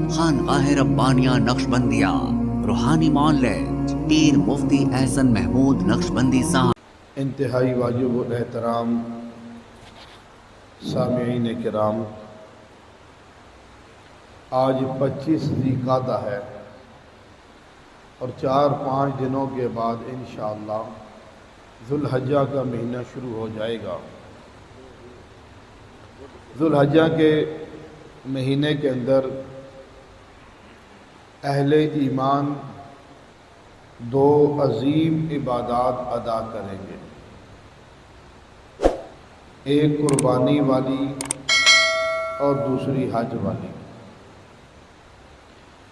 خانقاہ ربانیہ نقشبندیہ روحانی معالج پیر مفتی احسن محمود نقشبندی صاحب۔ انتہائی واجب الاحترام سامعین کرام، آج 25 ذی القعدہ ہے اور 4-5 دنوں کے بعد انشاءاللہ ذو الحجہ کا مہینہ شروع ہو جائے گا۔ ذو الحجہ کے مہینے کے اندر اہل ایمان 2 عظیم عبادات ادا کریں گے، ایک قربانی والی اور دوسری حج والی۔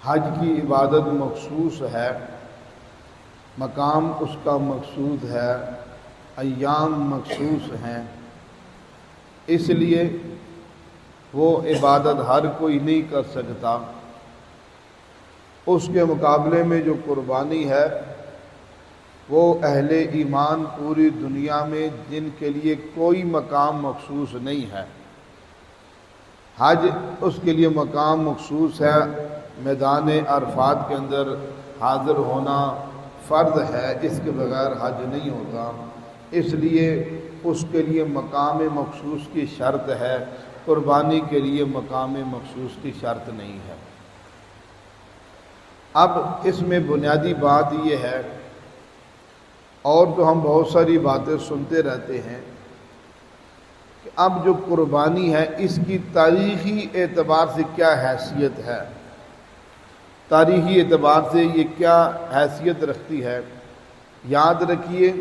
حج کی عبادت مخصوص ہے، مقام اس کا مخصوص ہے، ایام مخصوص ہیں، اس لیے وہ عبادت ہر کوئی نہیں کر سکتا۔ اس کے مقابلے میں جو قربانی ہے وہ اہل ایمان پوری دنیا میں جن کے لیے کوئی مقام مخصوص نہیں ہے، حج اس کے لیے مقام مخصوص ہے، میدان عرفات کے اندر حاضر ہونا فرض ہے، اس کے بغیر حج نہیں ہوتا، اس لیے اس کے لیے مقام مخصوص کی شرط ہے، قربانی کے لیے مقام مخصوص کی شرط نہیں ہے۔ اب اس میں بنیادی بات یہ ہے، اور تو ہم بہت ساری باتیں سنتے رہتے ہیں کہ اب جو قربانی ہے اس کی تاریخی اعتبار سے کیا حیثیت ہے، تاریخی اعتبار سے یہ کیا حیثیت رکھتی ہے۔ یاد رکھیے،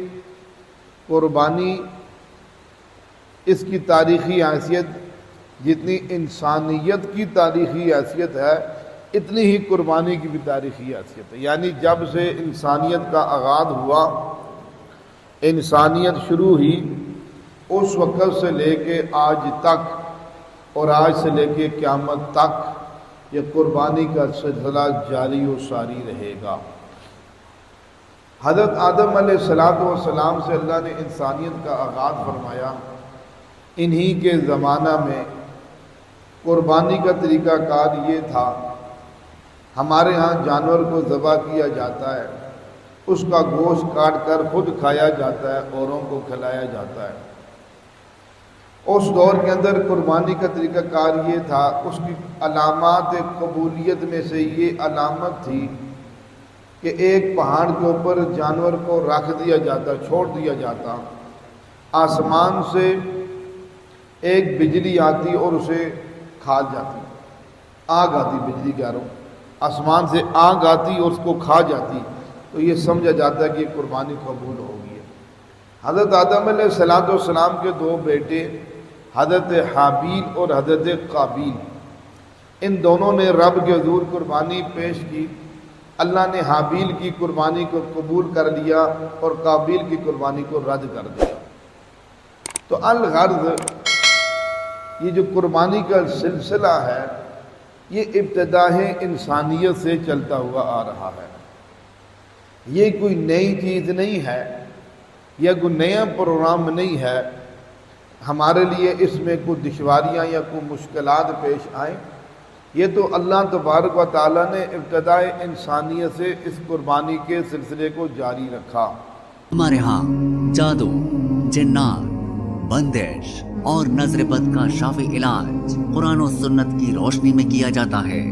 قربانی اس کی تاریخی حیثیت جتنی انسانیت کی تاریخی حیثیت ہے اتنی ہی قربانی کی بھی تاریخی حیثیت ہے۔ یعنی جب سے انسانیت کا آغاز ہوا، انسانیت شروع ہوئی، اس وقت سے لے کے آج تک اور آج سے لے کے قیامت تک یہ قربانی کا سلسلہ جاری و ساری رہے گا۔ حضرت آدم علیہ السلام سے اللہ نے انسانیت کا آغاز فرمایا، انہی کے زمانہ میں قربانی کا طریقہ کار یہ تھا، ہمارے ہاں جانور کو ذبح کیا جاتا ہے، اس کا گوشت کاٹ کر خود کھایا جاتا ہے، اوروں کو کھلایا جاتا ہے۔ اس دور کے اندر قربانی کا طریقہ کار یہ تھا، اس کی علامات قبولیت میں سے یہ علامت تھی کہ ایک پہاڑ کے اوپر جانور کو رکھ دیا جاتا، چھوڑ دیا جاتا، آسمان سے ایک بجلی آتی اور اسے کھا جاتی، آگ آتی، بجلی کہہ رہا ہوں، آسمان سے آگ آتی اور اس کو کھا جاتی، تو یہ سمجھا جاتا ہے کہ یہ قربانی قبول ہو گئی ہے۔ حضرت آدم علیہ السلام کے 2 بیٹے حضرت حابیل اور حضرت قابیل، ان دونوں نے رب کے حضور قربانی پیش کی۔ اللہ نے حابیل کی قربانی کو قبول کر لیا اور قابیل کی قربانی کو رد کر دیا۔ تو الغرض یہ جو قربانی کا سلسلہ ہے یہ ابتداء انسانیت سے چلتا ہوا آ رہا ہے، یہ کوئی نئی چیز نہیں ہے، یہ کوئی نیا پروگرام نہیں ہے، ہمارے لیے اس میں کوئی دشواریاں یا کوئی مشکلات پیش آئیں، یہ تو اللہ تبارک و تعالیٰ نے ابتداء انسانیت سے اس قربانی کے سلسلے کو جاری رکھا۔ ہمارے ہاں جادو، جنات، بندش اور نظر بد کا شافی علاج قرآن و سنت کی روشنی میں کیا جاتا ہے۔